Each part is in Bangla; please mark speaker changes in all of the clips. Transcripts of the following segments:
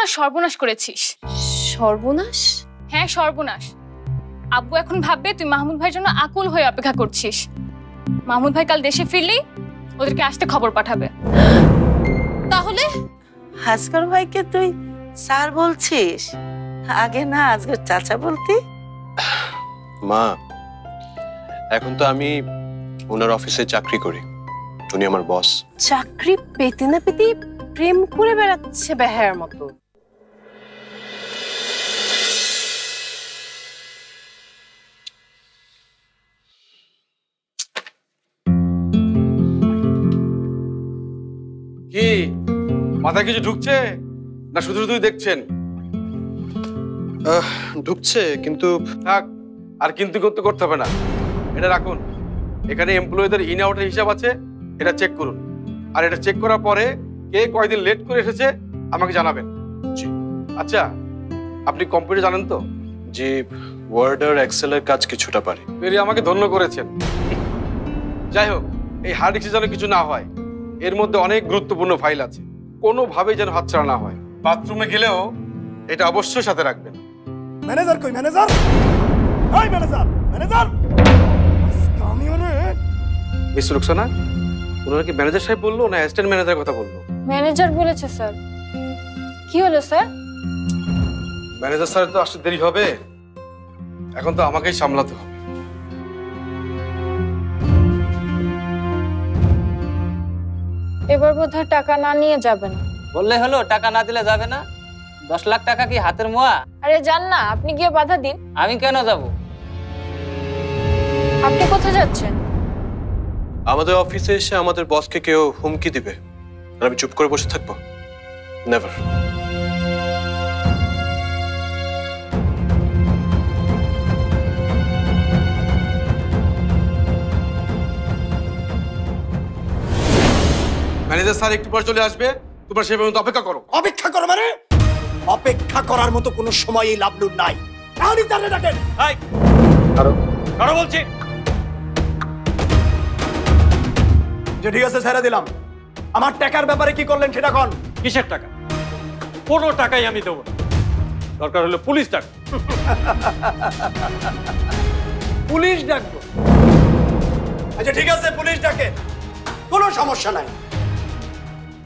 Speaker 1: না সর্বনাশ করেছিস।
Speaker 2: সর্বনাশ?
Speaker 1: হ্যাঁ সর্বনাশ। আব্বু এখন ভাববে তুই মাহমুদ ভাইয়ের জন্য আকুল হয়ে অপেক্ষা করছিস। মাহমুদ ভাই কাল দেশে ফিরলেই ওদেরকে আসতে খবর পাঠাবে।
Speaker 2: তাহলে
Speaker 3: আসগর ভাইকে তুই স্যার বলছিস? আগে না আসগর চাচা বলতি?
Speaker 4: মা, এখন তো আমি ওনার অফিসে চাকরি করি, উনি আমার বস।
Speaker 2: চাকরি পেতে না পেতে প্রেম করে বেড়াচ্ছে বেহায়ার মতো।
Speaker 5: কি মাথায় কিছু ঢুকছে না শুধু শুধুই দেখছেন?
Speaker 4: ঢুকছে, কিন্তু
Speaker 5: থাক, আর কিন্তু করতে হবে না, এটা রাখুন। এখানে এমপ্লয়ীদের ইন আউটের হিসাব আছে, এটা চেক করুন। আর এটা চেক করার পরে কে কয়দিন লেট করে এসেছে আমাকে জানাবেন।
Speaker 4: জি।
Speaker 5: আচ্ছা, আপনি কম্পিউটার জানেন তো?
Speaker 4: যে ওয়ার্ড আর এক্সেলের কাজ কিছুটা পারি।
Speaker 5: পেরে আমাকে ধন্য করেছেন। যাই হোক, এই হার্ড ডিস্কে যেন কিছু না হয়, এর মধ্যে অনেক গুরুত্বপূর্ণ ফাইল আছে, কোনোভাবেই যেন হাতছাড়া না হয়। বাথরুমে গেলেও এটা অবশ্যই সাথে রাখবেন।
Speaker 6: ম্যানেজার কই? ম্যানেজার, এই ম্যানেজার, ম্যানেজার আমি মানে
Speaker 5: মিস রুকসানা, ওনারা কি ম্যানেজার সাহেব বললো না অ্যাসিস্ট্যান্ট ম্যানেজারের কথা বললো?
Speaker 1: ম্যানেজার বলেছে স্যার। কি হলো স্যার?
Speaker 5: ম্যানেজার স্যার তো আসতে দেরি হবে, এখন তো আমাকেই সামলাতে হবে।
Speaker 1: এবার বোধহয় টাকা না নিয়ে যাবেন।
Speaker 7: বললে হলো টাকা না দিলে যাবে না? 10 লাখ টাকা কি হাতের মোয়া?
Speaker 1: আরে যান না, আপনি গিয়ে বাধা দিন।
Speaker 7: আমি কেন যাব?
Speaker 1: আপনি কোথায় যাচ্ছেন?
Speaker 4: আমাদের অফিসে এসে আমাদের বসকে কেউ হুমকি দিবে আর আমি চুপ করে বসে থাকবো? নেভার।
Speaker 5: ম্যানেজার স্যার একটু পর চলে আসবে, তোমরা সেই পর্যন্ত অপেক্ষা করো।
Speaker 6: অপেক্ষা করো মানে? অপেক্ষা করার মতো কোনো সময় এই লাভলুর নাই। তাহলে তাহলে ডাকেন।
Speaker 5: এই কারো বলছি
Speaker 6: যে ঠিক আছে, ছেড়ে দিলাম। আমার টাকার ব্যাপারে কি করলেন সেটা কোন?
Speaker 8: কিসের টাকা? কোনো টাকাই আমি দেবো না, দরকার হলে পুলিশ ডাক।
Speaker 6: পুলিশ ডাকবো? আচ্ছা ঠিক আছে, পুলিশ ডাকে, কোনো সমস্যা নাই।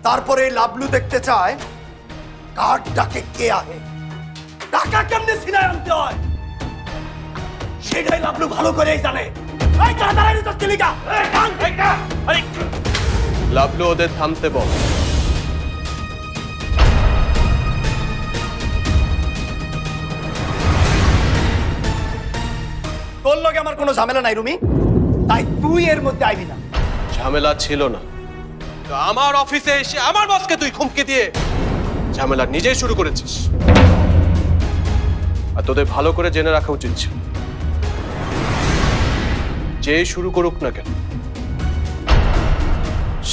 Speaker 6: তারপরে লাভলু দেখতে চায় কার ডাকে কে আহে, টাকা কেমনে সিনায় আনতে হয় সেটাই লাভলু ভালো করেই জানে। এই কাদারাই তো চিলিকা, এই কান এইটা, আরে
Speaker 4: লাভলু, ওদের থামতে বল।
Speaker 6: তোর লগে আমার কোনো ঝামেলা নাই রুমি, তাই তুই এর মধ্যে আইবি না।
Speaker 4: ঝামেলা ছিল না তো আমার অফিসে এসে আমার বসকে তুই হুমকি দিয়ে ঝামেলা নিজেই শুরু করেছিস। আর তোদের ভালো করে জেনে রাখা উচিত ছিল, যে শুরু করুক না কেন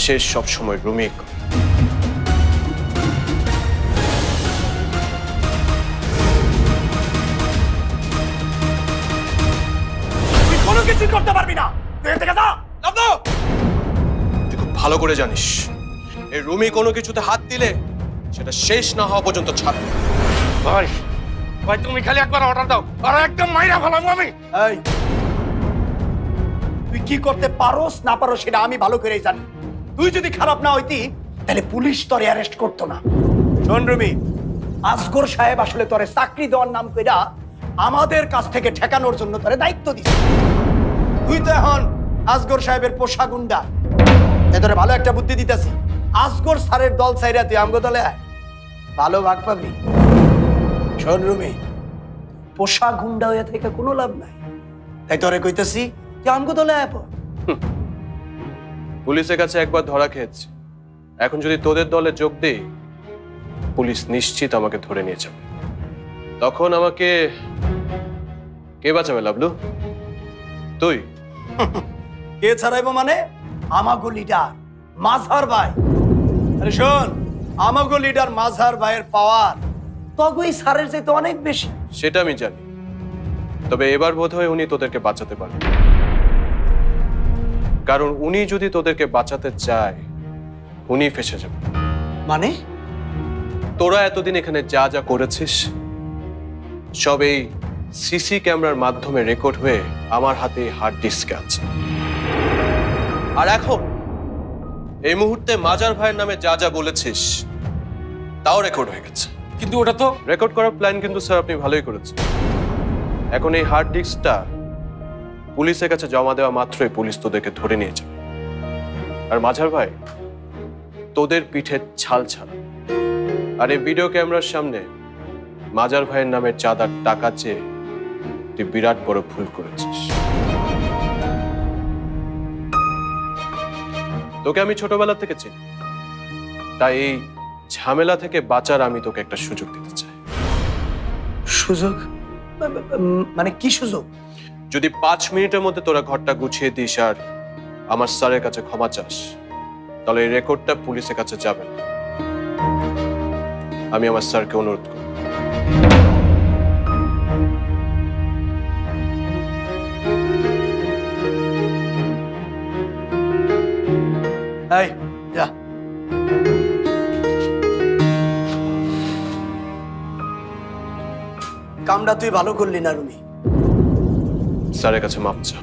Speaker 4: শেষ সব সময় রুমি করে।
Speaker 6: তুই কোনো কিছু করতে পারবি না, তুই এর থেকে যা।
Speaker 4: তুই খুব ভালো করে জানিস এই রুমি কোনো কিছুতে হাত দিলে সেটা শেষ না হওয়া পর্যন্ত ছাড়বে।
Speaker 5: ভাই ভাই, তুমি খালি একবার অর্ডার দাও আর একদম মাইরা ফেলাম আমি।
Speaker 6: এই তুই কি করতে পারোস না পারোস সেটা আমি ভালো করেই জানি। তুই যদি খারাপ না হইতি তাহলে পুলিশ তোরে অ্যারেস্ট করতো না। শোন রুমি, আসগর সাহেব আসলে তোরে চাকরি দেওয়ার নাম কইরা আমাদের কাছ থেকে ঠেকানোর জন্য তোরে দায়িত্ব দিছে। তুই তো এখন আসগর সাহেবের পোষা গুন্ডা। তাই তোরে ভালো একটা বুদ্ধি দিতেছি, আসগর স্যারের দল চাইরা তুই আমগো দলে আয়, ভালো ভাগ পাবি। শোন রুমি, পোষা গুন্ডা হয়ে থেকে কোনো লাভ নাই, তাই তোরে কইতেছি যে আমগো দলে আয় পড়।
Speaker 4: পুলিশের কাছে একবার ধরা খেয়েছি, এখন যদি তোদের দলে যোগ দেই পুলিশ নিশ্চিত আমাকে ধরে নিয়ে যাবে। তখন আমাকে কে বাঁচাবে লাভলু? তুই?
Speaker 6: কে ছাড়াইবো মানে? আমাগো লিডার মাঝহার ভাই। আরে শোন, আমাগো লিডার মাঝহার ভাইয়ের পাওয়ার তগই স্যারের চাইতে অনেক বেশি।
Speaker 4: সেটা আমি জানি, তবে এবার বোধহয় উনি তোদেরকে বাঁচাতে পারবেন, কারণ উনি যদি তোদেরকে বাঁচাতে চায় উনি ফেঁসে যাবে।
Speaker 6: মানে?
Speaker 4: তোরা এতদিন এখানে যা যা করেছিস সব এই সিসি ক্যামেরার মাধ্যমে রেকর্ড হয়ে আমার হাতে হার্ড ডিস্কে আছে। আর এখন এই মুহূর্তে মাজার ভাইয়ের নামে যা যা বলেছিস তাও রেকর্ড হয়ে গেছে।
Speaker 8: কিন্তু ওটা তো
Speaker 4: রেকর্ড করার প্ল্যান কিন্তু স্যার আপনি ভালোই করেছেন। এখন এই হার্ড ডিস্কটা পুলিশের কাছে জমা দেওয়া মাত্রই পুলিশ তোদেরকে ধরে নিয়ে যাবে। আর মাঝার ভাই তোদের পিঠে ছাল ছাড়া। আর এই ভিডিও ক্যামেরার সামনে মাজার ভাইয়ের নামে চাঁদার টাকা চেয়ে তুই বিরাট বড় ভুল করেছিস। তোকে আমি ছোটবেলা থেকে চিনি, তাই এই ঝামেলা থেকে বাঁচার আমি তোকে একটা সুযোগ দিতে চাই।
Speaker 6: সুযোগ? মানে কি সুযোগ?
Speaker 4: যদি 5 মিনিটের মধ্যে তোরা ঘরটা গুছিয়ে দিস আর আমার স্যারের কাছে ক্ষমা চাস, তাহলে এই রেকর্ডটা পুলিশের কাছে যাবে না। আমি আমার স্যারকে অনুরোধ করি।
Speaker 6: এই যা। কামটা তুই ভালো করলি না রুমি।
Speaker 4: স্যারের কাছে মাপ চা।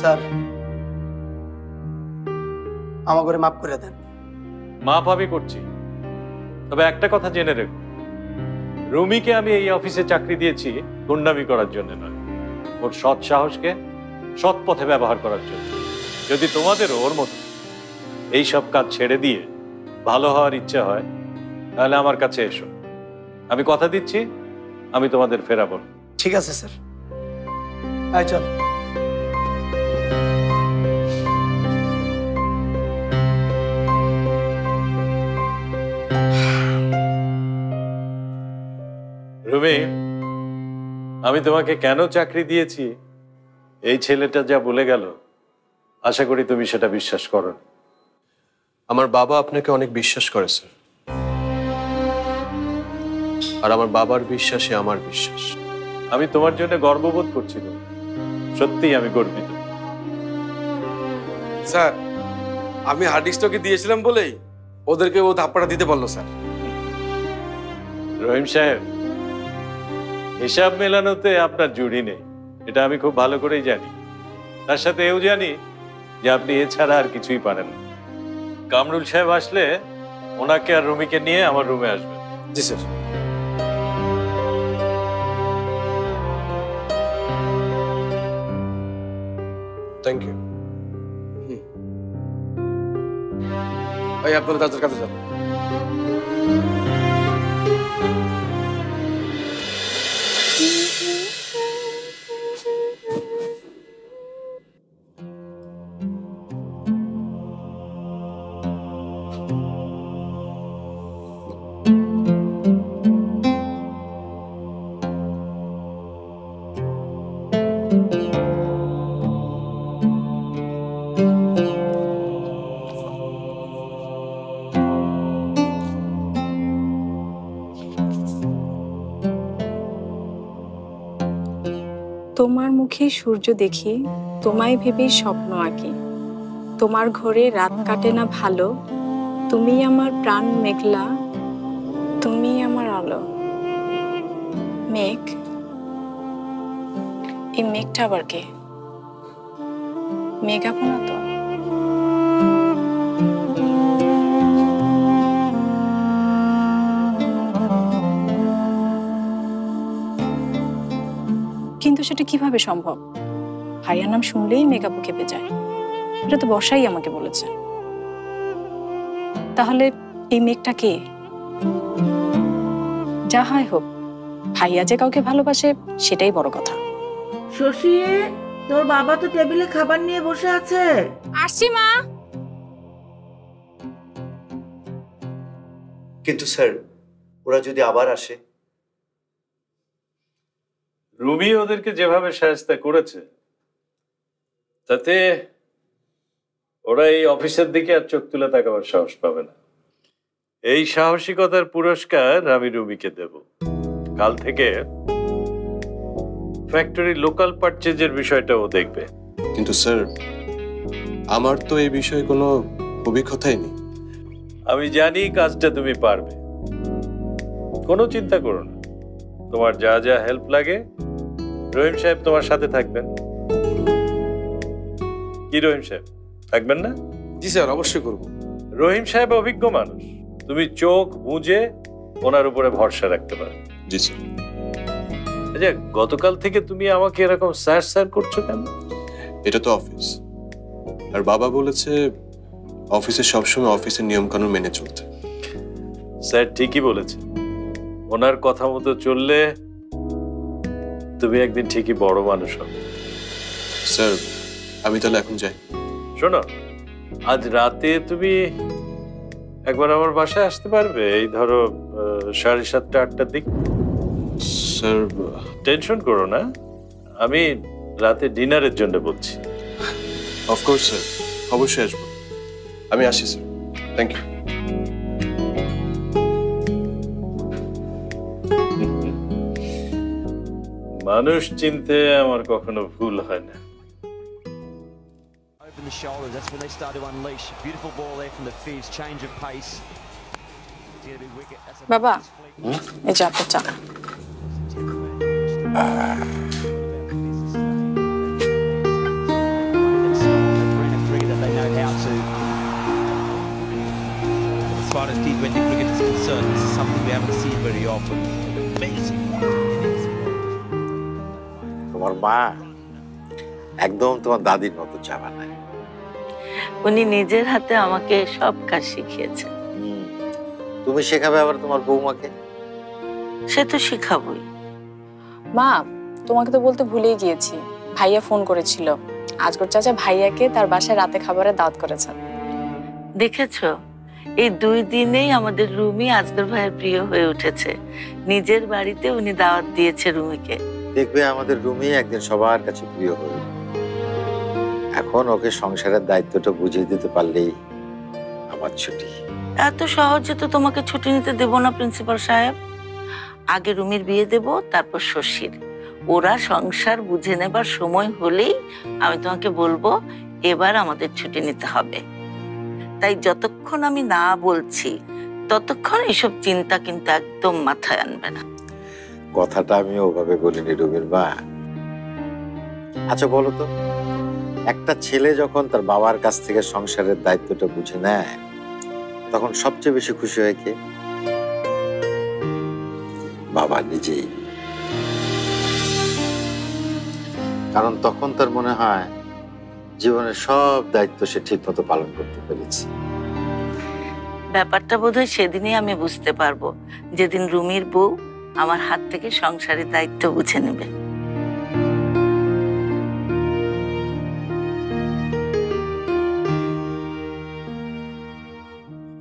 Speaker 6: স্যার আমার করে মাফ করে দেন।
Speaker 8: মাপ আমি করছি, তবে একটা কথা জেনে রেখো, রুমিকে আমি এই অফিসে চাকরি দিয়েছি গুন্ডামি করার জন্য নয়, ওর সৎ সাহসকে সৎ পথে ব্যবহার করার জন্য। যদি তোমাদেরও ওর মতো এই সব কাজ ছেড়ে দিয়ে ভালো হওয়ার ইচ্ছা হয়, তাহলে আমার কাছে এসো। আমি কথা দিচ্ছি আমি তোমাদের ফেরাবো।
Speaker 6: ঠিক আছে স্যার, আয় চল।
Speaker 8: রুমি, আমি তোমাকে কেন চাকরি দিয়েছি এই ছেলেটা যা বলে গেল, আশা করি তুমি সেটা বিশ্বাস করো।
Speaker 4: আমার বাবা আপনাকে অনেক বিশ্বাস করে স্যার, আর আমার বাবার বিশ্বাসে আমার বিশ্বাস।
Speaker 8: আমি তোমার জন্য গর্ববোধ করছিল, সত্যিই আমি গর্বিত।
Speaker 5: স্যার, আমি হার্ড ডিস্কটাকে দিয়েছিলাম বলেই ওদেরকে ও ধাপ্পাটা দিতে পারলো স্যার।
Speaker 8: রহিম সাহেব, হিসাব মেলানোতে আপনার জুড়ি নেই, এটা আমি খুব ভালো করেই জানি। তার সাথে এও জানি যে আপনি এছাড়া আর কিছুই পারেন না। কামরুল সাহেব আসলে ওনাকে আর রুমিকে নিয়ে আমার রুমে আসবেন।
Speaker 5: জি স্যার।
Speaker 4: Thank you.
Speaker 5: ভাই আপনারা তাদের কাছে যান।
Speaker 9: তোমার মুখে সূর্য দেখি, তোমায় ভেবে স্বপ্ন আঁকি। তোমার ঘরে রাত কাটে না ভালো, তুমি আমার প্রাণ মেঘলা, তুমি আমার আলো। মেঘ? এই মেঘটা আবার কে? মেঘ আপনা তো? কিন্তু সেটা কিভাবে সম্ভব? ভাইয়ার নাম শুনলেই মেঘাপু খেপে যায়। এটা তো বর্ষাই আমাকে বলেছে। তাহলে এই মেঘটা কে? যা হয় হোক, ভাইয়া যে কাউকে ভালোবাসে সেটাই বড় কথা।
Speaker 10: শশী, তোর বাবা তো টেবিলে খাবার নিয়ে বসে আছে।
Speaker 1: আসছি মা।
Speaker 11: কিন্তু স্যার, ওরা যদি আবার আসে?
Speaker 8: রুমি ওদেরকে যেভাবে শায়েস্তা করেছে, তাতে ওরা এই অফিসের দিকে আর চোখ তুলে তাকাবার সাহস পাবে না। এই সাহসিকতার পুরস্কার আমি রুমিকে দেব। কাল থেকে ফ্যাক্টরি লোকাল পারচেজের বিষয়টা ও দেখবে।
Speaker 4: কিন্তু স্যার, আমার তো এই বিষয়ে কোনো অভিজ্ঞতাই নেই।
Speaker 8: আমি জানি কাজটা তুমি পারবে, কোনো চিন্তা করো না। তোমার যা যা হেল্প লাগে রহিম সাহেব তোমার সাথে থাকবেন। কি রহিম সাহেব, থাকবেন না?
Speaker 5: জি স্যার, অবশ্যই করব।
Speaker 8: রহিম সাহেব অভিজ্ঞ মানুষ, তুমি চোখ বুঝে ওনার উপরে ভরসা রাখতে পারো।
Speaker 4: জি স্যার।
Speaker 8: আচ্ছা, গতকাল থেকে তুমি আমাকে এরকম স্যার স্যার করছো কেন?
Speaker 4: এটা তো অফিস, আর বাবা বলেছে অফিসে সবসময় অফিসের নিয়ম কানুন মেনে চলতে।
Speaker 8: স্যার ঠিকই বলেছে, ওনার কথা মতো চললে তুমি একদিন ঠিকই বড় মানুষ হবে।
Speaker 4: স্যার, আমি তাহলে এখন যাই।
Speaker 8: শোনো, আজ রাতে তুমি একবার আমার বাসায় আসতে পারবে? এই ধরো 7:30 8টার দিক।
Speaker 4: স্যার,
Speaker 8: টেনশন করো না, আমি রাতে ডিনারের জন্য বলছি।
Speaker 4: অফকোর্স স্যার, অবশ্যই আসবো। আমি আসি স্যার, থ্যাংক ইউ।
Speaker 8: মানুষ চিনতে আমার কখনো ভুল হয় না।
Speaker 12: Open the shoulders, that's when they start to unleash. Beautiful ball there from the Fizz, change of pace. It's gonna be wicket. That's a
Speaker 9: বাবা, এই যে আপনার চা।
Speaker 12: that they know how to. As far as T20 cricket is concerned, this is something we haven't seen very often. Amazing.
Speaker 13: তোমার মা একদম তোমার দাদির মতো চা বানায়।
Speaker 3: উনি নিজের হাতে আমাকে সব কাজ শিখিয়েছে।
Speaker 13: তুমি শেখাবে আবার তোমার বৌমাকে?
Speaker 3: সে তো শিখাবই।
Speaker 9: মা, তোমাকে তো বলতে ভুলেই গিয়েছি, ভাইয়া ফোন করেছিল। আজগর চাচা ভাইয়াকে তার বাসায় রাতে খাবারের দাওয়াত করেছেন।
Speaker 3: দেখেছো, এই 2 দিনেই আমাদের রুমি আজগর ভাইয়ের প্রিয় হয়ে উঠেছে। নিজের বাড়িতে উনি দাওয়াত দিয়েছে রুমিকে।
Speaker 13: দেখবে আমাদের রুমি একদিন সবার কাছে প্রিয় হয়ে। এখন ওকে সংসারের দায়িত্বটা বুঝিয়ে দিতে পারলেই আমার ছুটি।
Speaker 3: এত সহজে তো তোমাকে ছুটি নিতে দেব না প্রিন্সিপাল সাহেব। আগে রুমির বিয়ে দেব, তারপর শশীর। ওরা সংসার বুঝে নেবার সময় হলেই আমি তোমাকে বলবো এবার আমাদের ছুটি নিতে হবে। তাই যতক্ষণ আমি না বলছি ততক্ষণ এসব চিন্তা কিন্তু একদম মাথায় আনবে না।
Speaker 13: কথাটা আমি ওভাবে বলিনি রুমির মা। আচ্ছা বলো তো, একটা ছেলে যখন তার বাবার কাছ থেকে সংসারের দায়িত্বটা বুঝে নেয় তখন সবচেয়ে বেশি খুশি হয় কে? বাবা নিজেই। কারণ তখন তার মনে হয় জীবনের সব দায়িত্ব সে ঠিক মতো পালন করতে পেরেছে।
Speaker 3: ব্যাপারটা বোধহয় সেদিনই আমি বুঝতে পারবো, যেদিন রুমির বউ আমার হাত থেকে সংসারের দায়িত্ব বুঝে নেবে।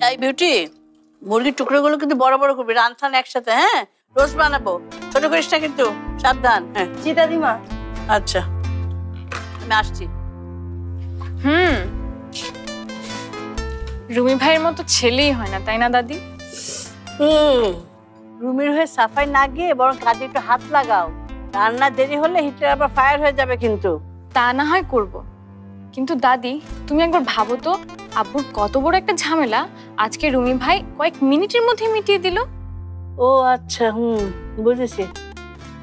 Speaker 10: এই বিউটি, মুরগির টুকরোগুলো কিন্তু বড় বড় করবি, রান্থান একসাথে। হ্যাঁ, রোস্ট বানাবো, ছোট করিস না কিন্তু, সাবধান। হ্যাঁ
Speaker 2: জি দাদিমা।
Speaker 10: আচ্ছা, আমি আসছি।
Speaker 1: রুমি ভাইয়ের মতো ছেলেই হয় না, তাই না দাদি?
Speaker 10: রুমির হয়ে সাফাই না গিয়ে বরং কাজে একটু হাত লাগাও। রান্না দেরি হলে হিটার আবার ফায়ার হয়ে যাবে কিন্তু।
Speaker 1: তা না হয় করব, কিন্তু দাদি তুমি একবার ভাবো তো, আব্বুর কত বড় একটা ঝামেলা আজকে রুমি ভাই কয়েক মিনিটের মধ্যে মিটিয়ে দিল।
Speaker 10: ও আচ্ছা, বুঝেছি।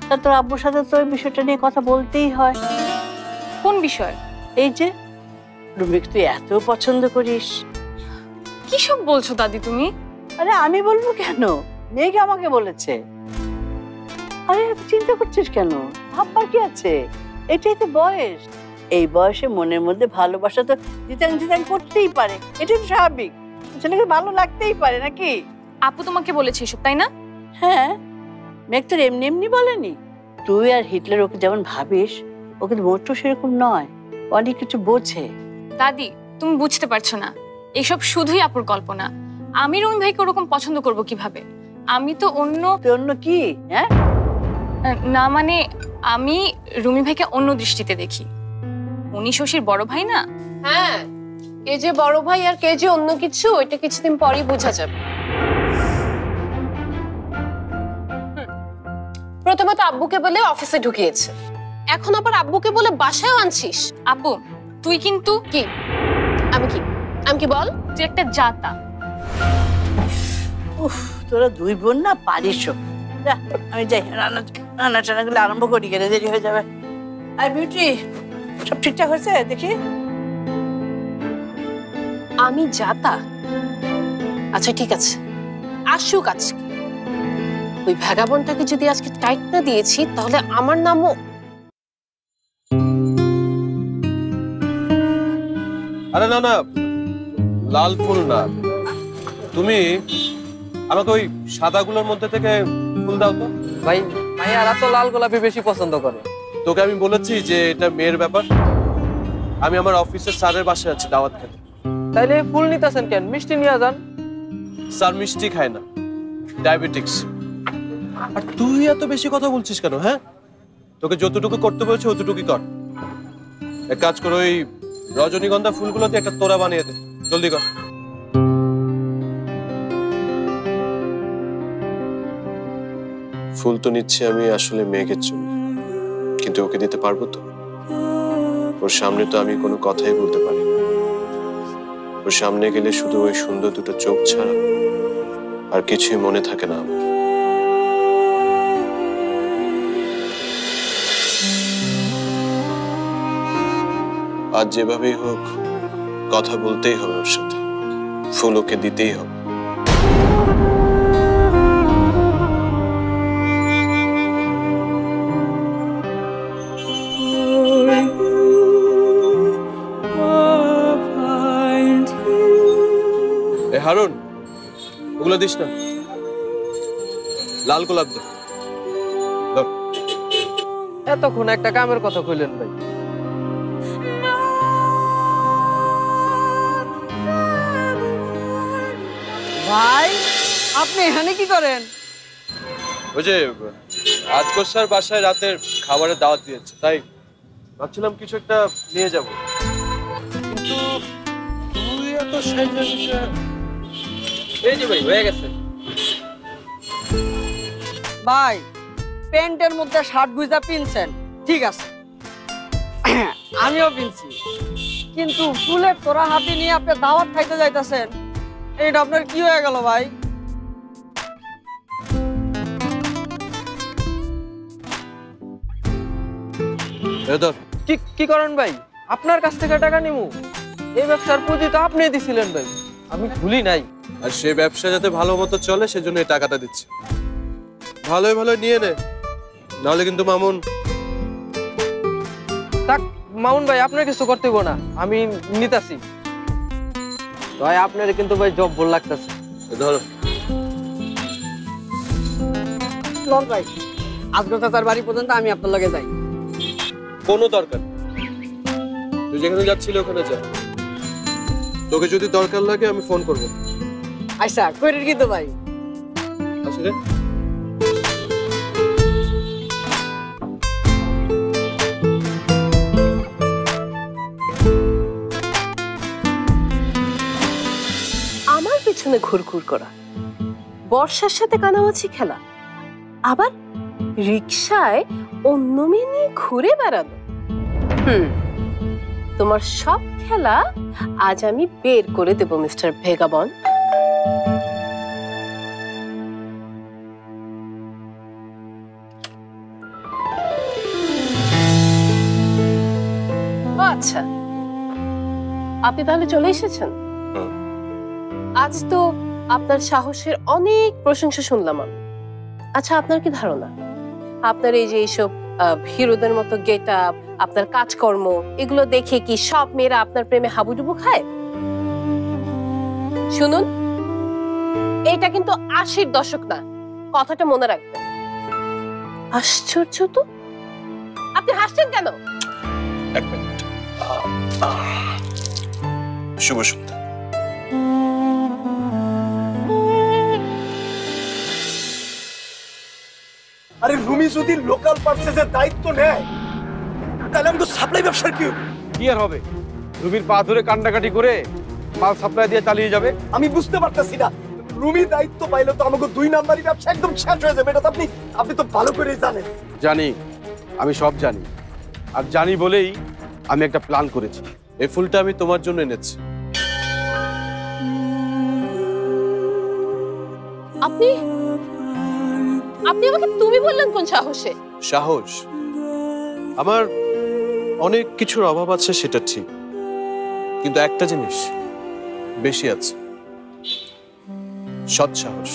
Speaker 10: তা তোর আব্বুর সাথে তো এই বিষয়টা নিয়ে কথা বলতেই হয়।
Speaker 1: কোন বিষয়?
Speaker 10: এই যে রুমিকে তুই এত পছন্দ করিস।
Speaker 1: কি সব বলছো দাদি তুমি?
Speaker 10: আরে আমি বলবো কেন, মেয়েকে আমাকে বলেছে। আরে চিন্তা করছিস কেন, ভাববার কি আছে? এটাই তো বয়স। এই বয়সে মনের মধ্যে ভালোবাসা তো জিতাং জিতাং করতেই পারে, এটা তো স্বাভাবিক। ছেলেকে ভালো লাগতেই পারে নাকি?
Speaker 1: আপু তোমাকে বলেছে এসব, তাই না?
Speaker 10: হ্যাঁ, মেঘ তোর এমনি এমনি বলেনি। তুই আর হিটলার ওকে যেমন ভাবিস, ওকে মোটেও সেরকম নয়, অনেক কিছু বোঝে।
Speaker 1: দাদি তুমি বুঝতে পারছো না, এসব শুধুই আপুর কল্পনা। আমি রুমি ভাইকে ওরকম পছন্দ করব কিভাবে? আমি তো
Speaker 10: অন্য কি? হ্যাঁ
Speaker 1: না, মানে আমি রুমি ভাইকে অন্য দৃষ্টিতে দেখি। উনি শশীর বড় ভাই না?
Speaker 2: হ্যাঁ, কে যে বড় ভাই আর কে যে অন্য কিছু, এটা কিছুদিন পরেই বোঝা যাবে। প্রথমত আব্বুকে বলে অফিসে ঢুকিয়েছে, এখন আবার আব্বুকে বলে বাসায় আনছিস?
Speaker 1: আব্বু তুই কিন্তু
Speaker 2: কি আমি কি বল?
Speaker 1: তুই একটা জাতা।
Speaker 10: উফ, তোরা দুই বোন না পারিস। যা, আমি যাই, রান্না টান্নাগুলো আরম্ভ করি, গেলে দেরি হয়ে যাবে। আর বিউটি, সব ঠিকঠাক হয়েছে দেখি?
Speaker 2: আমি জাতা? আচ্ছা ঠিক আছে, আসুক আজকে। ওই ভ্যাগাবনটাকে যদি আজকে টাইট না দিয়েছি তাহলে আমার নামও।
Speaker 4: আরে না না, লাল ফুল না, তুমি আমাকে ওই সাদাগুলোর মধ্যে থেকে ফুল দাও তো।
Speaker 7: ভাই মাইয়ারা তো লাল গোলাপি বেশি পছন্দ করে।
Speaker 4: তোকে আমি বলেছি যে এটা মেয়ের ব্যাপার। আমি আমার অফিসের স্যারের বাসায় আছি দাওয়াত খেতে।
Speaker 7: তাইলে ফুল নিতেছেন কেন? মিষ্টি নিয়ে যান।
Speaker 4: স্যার মিষ্টি খায় না, ডায়াবেটিক্স। আর তুই এত বেশি কথা বলছিস কেন? হ্যাঁ, তোকে যতটুকু করতে বলেছে অতটুকুই কর। এক কাজ কর, ওই রজনীগন্ধা ফুলগুলোতে একটা তোড়া বানিয়ে দে, জলদি কর। ফুল তো নিচ্ছি আমি আসলে মেঘের জন্য, কিন্তু ওকে দিতে পারবো তো? ওর সামনে তো আমি কোনো কথাই বলতে পারি না। ওর সামনে গেলে শুধু ওই সুন্দর দুটো চোখ ছাড়া আর কিছুই মনে থাকে না আমার। আজ যেভাবেই হোক কথা বলতেই হবে ওর সাথে, ফুল ওকে দিতেই হবে। হারুন, ওগুলো দিস না, লাল গোলাপ দে।
Speaker 7: এতক্ষণ একটা কামের কথা কইলেন ভাই। ভাই আপনি এখানে কি করেন?
Speaker 4: ওই যে আজগর স্যার বাসায় রাতের খাবারের দাওয়াত দিয়েছে, তাই ভাবছিলাম কিছু একটা নিয়ে যাব। কিন্তু তুই এত সাইজা।
Speaker 7: এই যে ভাই হয়ে গেছে। ভাই প্যান্টের মধ্যে শার্ট গুজা পিনছেন, ঠিক আছে, আমিও পিনছি, কিন্তু ফুলের তোরা হাতে নিয়ে আপনি দাওয়াত খাইতে যাইতেছেন, এইটা আপনার কি হয়ে গেল ভাই? কি করেন ভাই? আপনার কাছ থেকে টাকা নিমু? এই ব্যবসার পুঁজি তো আপনি দিছিলেন ভাই, আমি ভুলি নাই।
Speaker 4: আর সে ব্যবসা যাতে ভালো মতো চলে সেজন্য এই টাকাটা দিচ্ছে। ভালোই ভালো নিয়ে নে, নাহলে কিন্তু মামুন।
Speaker 7: তাক মামুন ভাই, আপনার কিছু করতে হইব না, আমি নিতাছি ভাই। আপনার কিন্তু ভাই জব ভুল লাগতেছে।
Speaker 4: ধরো
Speaker 7: লন ভাই, আজকে তার বাড়ি পর্যন্ত আমি আপনার লগে যাই।
Speaker 4: কোনো দরকার, তুই যেখানে যাচ্ছিলি ওখানে যা। তোকে যদি দরকার লাগে আমি ফোন করবো।
Speaker 7: আচ্ছা কইরেন কিন্তু ভাই।
Speaker 4: আসলে
Speaker 2: আমার পিছনে ঘুরঘুর করা, বর্ষার সাথে কানামাছি খেলা, আবার রিকশায় অন্য মেয়ে নিয়ে ঘুরে বেড়ানো। তোমার সব খেলা আজ আমি বের করে দেব মিস্টার ভেগাবন। আচ্ছা, আপনি তাহলে চলে এসেছেন। আজ তো আপনার সাহসের অনেক প্রশংসা শুনলাম আমি। আচ্ছা, আপনার কি ধারণা আপনার এই যে এইসব হিরোদের মতো গেট আপ, আপনার কাজকর্ম, এগুলো দেখে কি সব মেয়েরা আপনার প্রেমে হাবুডুবু খায়? শুনুন, এটা কিন্তু 80-র দশক না, কথাটা মনে রাখবেন। আশ্চর্য তো, আপনি হাসছেন কেন?
Speaker 4: এক মিনিট। শুভ সন্ধ্যা।
Speaker 6: আরে রুমি যদি লোকাল পারচেজের দায়িত্ব নেয় তাহলে আমি তো সাপ্লাই ব্যবসার কি
Speaker 5: আর হবে? রুমির পা ধরে কান্নাকাটি করে মাল সাপ্লাই দিয়ে চালিয়ে যাবে।
Speaker 6: আমি বুঝতে পারতেছি না, রুমি দায়িত্ব পাইলে তো আমাকে 2 নাম্বারই ব্যবসা একদম শেষ হয়ে যাবে। এটা তো আপনি তো ভালো করেই জানেন।
Speaker 5: জানি, আমি সব জানি, আর জানি বলেই আমি একটা প্ল্যান করেছি।
Speaker 4: এই ফুলটা আমি তোমার জন্য এনেছি।
Speaker 2: আপনি আপনি আমাকে তুমি বললেন কোন সাহসে?
Speaker 4: সাহস? আমার অনেক কিছুর অভাব আছে সেটা ঠিক, কিন্তু একটা জিনিস বেশি আছে, সৎ সাহস।